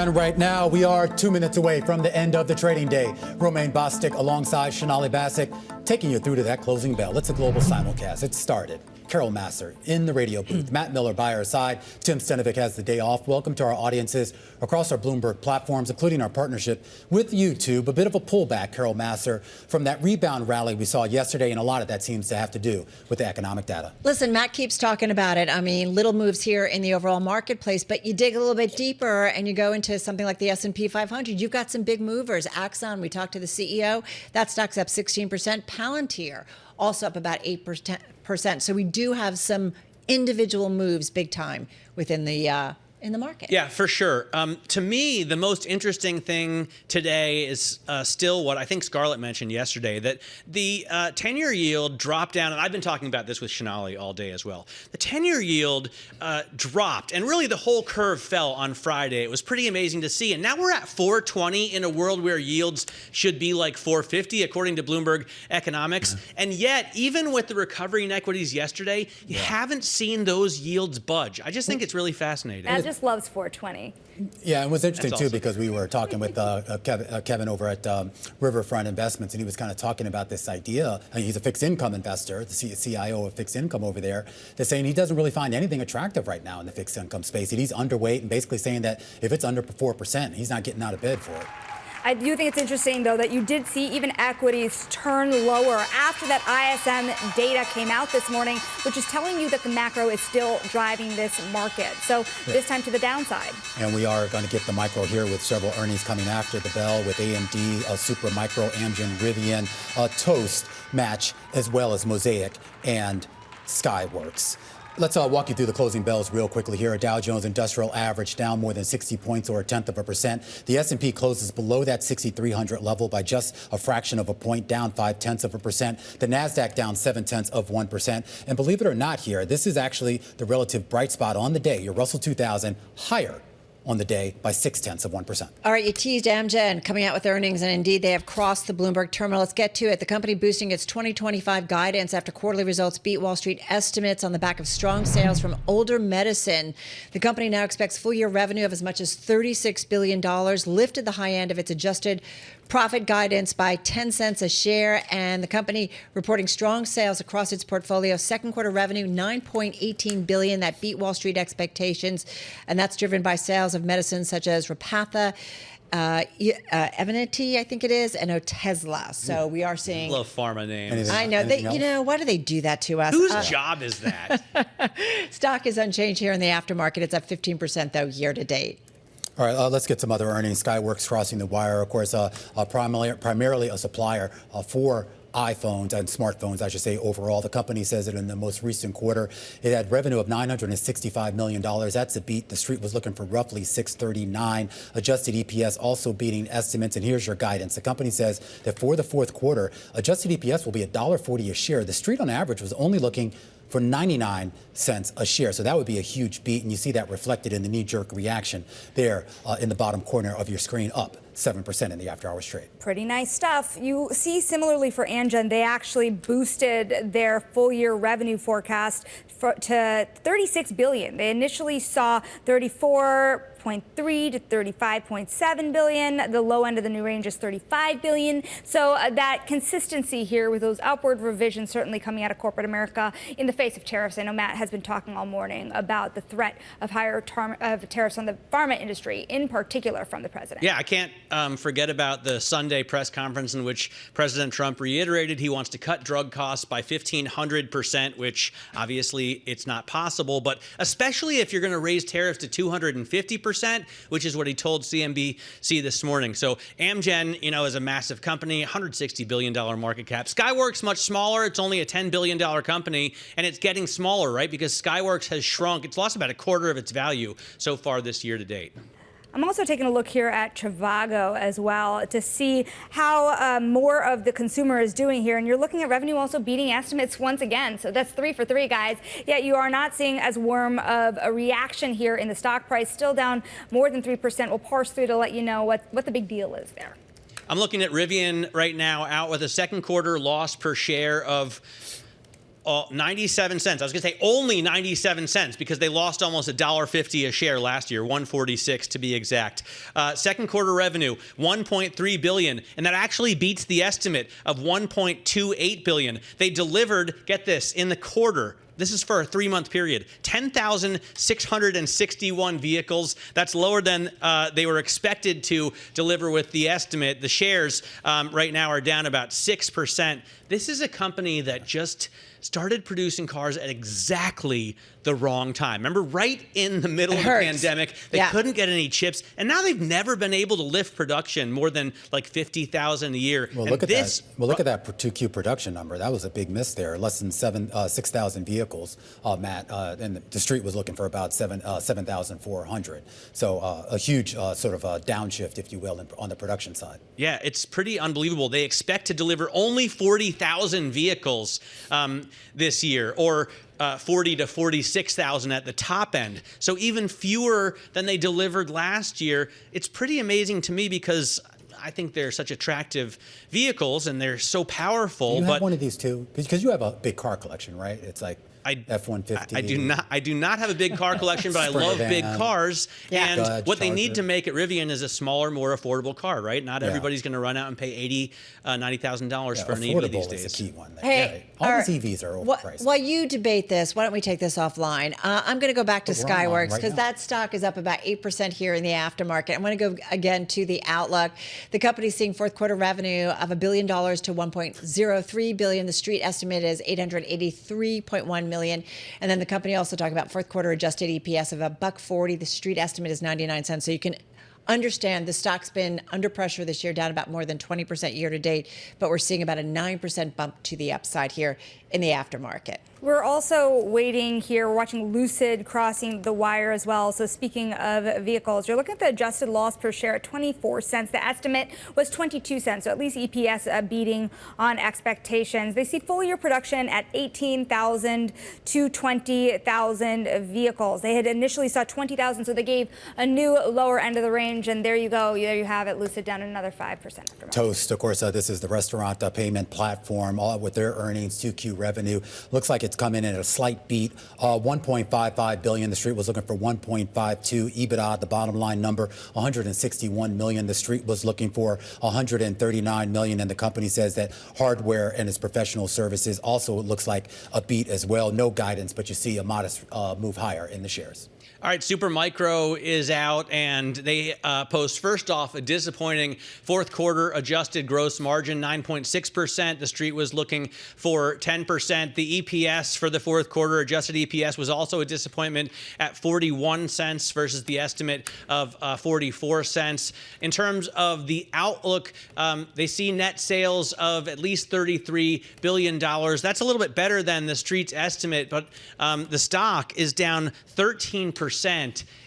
And right now, we are 2 minutes away from the end of the trading day. Romaine Bostick alongside Sonali Basak taking you through to that closing bell. It's a global simulcast. It started. Carol Massar in the radio booth. Matt Miller by our side. Tim Stenovic has the day off. Welcome to our audiences across our Bloomberg platforms, including our partnership with YouTube. A bit of a pullback, Carol Massar, from that rebound rally we saw yesterday, and a lot of that seems to have to do with the economic data. Listen, Matt keeps talking about it. I mean, little moves here in the overall marketplace, but you dig a little bit deeper and you go into something like the S&P 500. You've got some big movers. Axon, we talked to the CEO. That stock's up 16%. Palantir, also up about 8%. So we do have some individual moves big time within the in the market. Yeah, for sure. To me, the most interesting thing today is still what I think Scarlett mentioned yesterday, that the 10-year yield dropped down, and I've been talking about this with Sonali all day as well. The 10-year yield dropped, and really the whole curve fell on Friday. It was pretty amazing to see, and now we're at 420 in a world where yields should be like 450, according to Bloomberg Economics. And yet, even with the recovery in equities yesterday, you haven't seen those yields budge. I just think it's really fascinating. I just loves 420. Yeah, it was interesting, too, because we were talking with Kevin over at Riverfront Investments, and he was kind of talking about this idea. I mean, he's a fixed income investor, the CIO of fixed income over there. They're saying he doesn't really find anything attractive right now in the fixed income space. He's underweight and basically saying that if it's under 4%, he's not getting out of bed for it. I do think it's interesting, though, that you did see even equities turn lower after that ISM data came out this morning, which is telling you that the macro is still driving this market. So this time to the downside. And we are going to get the micro here with several earnings coming after the bell with AMD, Super Micro, Amgen, Rivian, Toast, Match, as well as Mosaic and Skyworks. Let's walk you through the closing bells real quickly here. A Dow Jones Industrial Average down more than 60 points or 0.1%. The S&P closes below that 6,300 level by just a fraction of a point, down 0.5%. The Nasdaq down 0.7%. And believe it or not here, this is actually the relative bright spot on the day. Your Russell 2000 higher on the day by 0.6%. All right, you teased Amgen coming out with earnings, and indeed they have crossed the Bloomberg terminal. Let's get to it. The company boosting its 2025 guidance after quarterly results beat Wall Street estimates on the back of strong sales from older medicine. The company now expects full-year revenue of as much as $36 billion, lifted the high end of its adjusted profit guidance by 10 cents a share, and the company reporting strong sales across its portfolio. Second quarter revenue, $9.18 billion. That beat Wall Street expectations, and that's driven by sales of medicines such as Repatha, Evenity, I think it is, and Otezla. So we are seeing... I love pharma names. I know. Why do they do that to us? Whose job is that? Stock is unchanged here in the aftermarket. It's up 15%, though, year to date. All right, let's get some other earnings. Skyworks crossing the wire, of course, primarily a supplier for iPhones and smartphones, I should say, overall. The company says that in the most recent quarter, it had revenue of $965 million. That's a beat. The street was looking for roughly $639. Adjusted EPS also beating estimates. And here's your guidance. The company says that for the fourth quarter, adjusted EPS will be $1.40 a share. The street on average was only looking for 99 cents a share. So that would be a huge beat. And you see that reflected in the knee-jerk reaction there in the bottom corner of your screen, up 7% in the after-hours trade. Pretty nice stuff. You see similarly for Amgen, they actually boosted their full-year revenue forecast to $36 billion. They initially saw $34.3 to $35.7 billion. The low end of the new range is $35 billion. So that consistency here with those upward revisions certainly coming out of corporate America in the face of tariffs. I know Matt has been talking all morning about the threat of higher tariffs on the pharma industry, in particular from the president. Yeah, I can't forget about the Sunday press conference in which President Trump reiterated he wants to cut drug costs by 1,500%, which obviously it's not possible, but especially if you're going to raise tariffs to 250%, which is what he told CNBC this morning. So Amgen, is a massive company, $160 billion market cap. Skyworks, much smaller. It's only a $10 billion company, and it's getting smaller, right? Because Skyworks has shrunk. It's lost about a quarter of its value so far this year to date. I'm also taking a look here at Trivago as well to see how more of the consumer is doing here. And you're looking at revenue also beating estimates once again. So that's 3 for 3, guys. Yet you are not seeing as warm of a reaction here in the stock price, still down more than 3%. We'll parse through to let you know what the big deal is there. I'm looking at Rivian right now, out with a second quarter loss per share of 97 cents. I was going to say only 97 cents because they lost almost $1.50 a share last year, 146 to be exact. Second quarter revenue, $1.3 billion, and that actually beats the estimate of $1.28 billion. They delivered, get this, in the quarter. This is for a 3-month period. 10,661 vehicles. That's lower than they were expected to deliver with the estimate. The shares right now are down about 6%. This is a company that just started producing cars at exactly the wrong time. Remember, right in the middle of the pandemic, they couldn't get any chips, and now they've never been able to lift production more than like 50,000 a year. Well, look at that. Well, look at that 2Q production number. That was a big miss there. Less than 6,000 vehicles, Matt, and the street was looking for about 7,400. So a huge sort of downshift, if you will, on the production side. Yeah, it's pretty unbelievable. They expect to deliver only 40,000 vehicles this year, or 40 to 46,000 at the top end. So even fewer than they delivered last year. It's pretty amazing to me because I think they're such attractive vehicles and they're so powerful. You have one of these too, because you have a big car collection, right? It's like F-150. I do not have a big car collection, but I love big cars. Yeah. And Dodge, what they need to make at Rivian is a smaller, more affordable car, right? Not everybody's going to run out and pay $90,000 for an EV these days. Is a key one. Hey, all these EVs are overpriced. While you debate this, why don't we take this offline? I'm going to go back to Skyworks because that stock is up about 8% here in the aftermarket. I'm going to go again to the outlook. The company's seeing fourth quarter revenue of $1 billion to $1.03 billion. The street estimate is $883.1 million. And then the company also talked about fourth quarter adjusted EPS of $1.40. The street estimate is 99 cents. So you can understand the stock's been under pressure this year, down about more than 20% year to date, but we're seeing about a 9% bump to the upside here in the aftermarket. We're also waiting here. We're watching Lucid crossing the wire as well. So speaking of vehicles, you're looking at the adjusted loss per share at 24 cents. The estimate was 22 cents, so at least EPS beating on expectations. They see full year production at 18,000 to 20,000 vehicles. They had initially saw 20,000, so they gave a new lower end of the range. And there you go. There you have it. Lucid down another 5%. Toast, of course, this is the restaurant payment platform with their earnings, 2Q revenue. Looks like it's come in at a slight beat, $1.55 billion. The street was looking for $1.52. EBITDA, the bottom line number, $161 million. The street was looking for $139 million. And the company says that hardware and its professional services also looks like a beat as well. No guidance, but you see a modest move higher in the shares. All right, Supermicro is out, and they post, first off, a disappointing fourth quarter adjusted gross margin, 9.6%. The street was looking for 10%. The EPS for the fourth quarter, adjusted EPS, was also a disappointment at 41 cents versus the estimate of 44 cents. In terms of the outlook, they see net sales of at least $33 billion. That's a little bit better than the street's estimate, but the stock is down 13%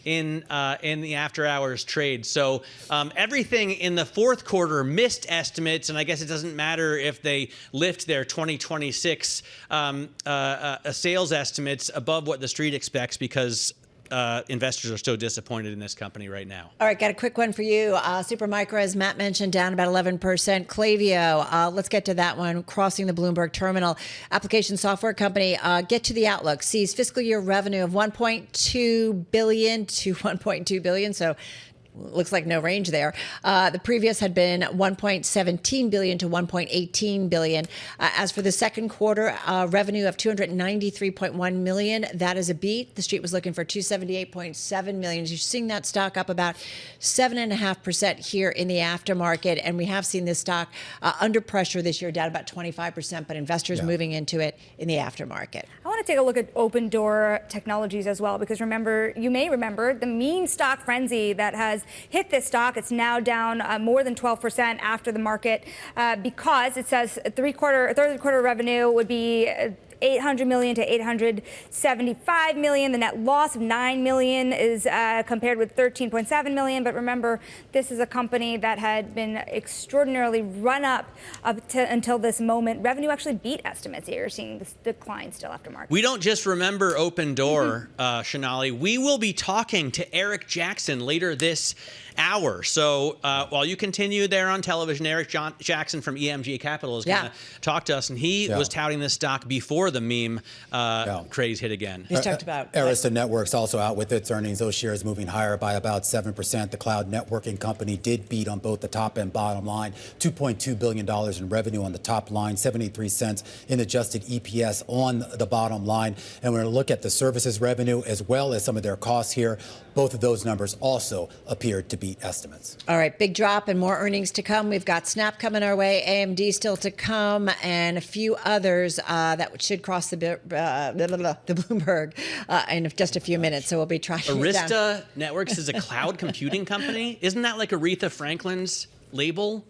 in the after hours trade. So everything in the fourth quarter missed estimates, and I guess it doesn't matter if they lift their 2026 sales estimates above what the street expects because investors are so disappointed in this company right now. All right, got a quick one for you. Supermicro, as Matt mentioned, down about 11%. Klaviyo, let's get to that one, crossing the Bloomberg terminal. Application software company, get to the outlook, sees fiscal year revenue of $1.2 billion to $1.2 billion. So looks like no range there. The previous had been $1.17 billion to $1.18 billion. As for the second quarter, revenue of $293.1 million, that is a beat. The street was looking for $278.7 million. You're seeing that stock up about 7.5% here in the aftermarket, and we have seen this stock under pressure this year, down about 25%, but investors moving into it in the aftermarket. I want to take a look at Open Door Technologies as well, because you may remember the meme stock frenzy that has hit this stock. It's now down more than 12% after the market because it says third quarter revenue would be $800 million to $875 million. The net loss of $9 million is compared with $13.7 million. But remember, this is a company that had been extraordinarily run up to until this moment. Revenue actually beat estimates. You're seeing this decline still after market. We don't just remember Open Door, Sonali. We will be talking to Eric Jackson later this hour. So while you continue there on television, Eric Jackson from EMG Capital is going to talk to us. And he was touting this stock before before the meme craze hit again. He's talked about Arista Networks also out with its earnings. Those shares moving higher by about 7%. The cloud networking company did beat on both the top and bottom line. $2.2 billion in revenue on the top line, 73 cents in adjusted EPS on the bottom line. And we're going to look at the services revenue as well as some of their costs here. Both of those numbers also appeared to beat estimates. All right, big drop and more earnings to come. We've got Snap coming our way, AMD still to come, and a few others that should cross the Bloomberg in just a few minutes. So we'll be trying. Arista Networks is a cloud computing company. Isn't that like Aretha Franklin's label?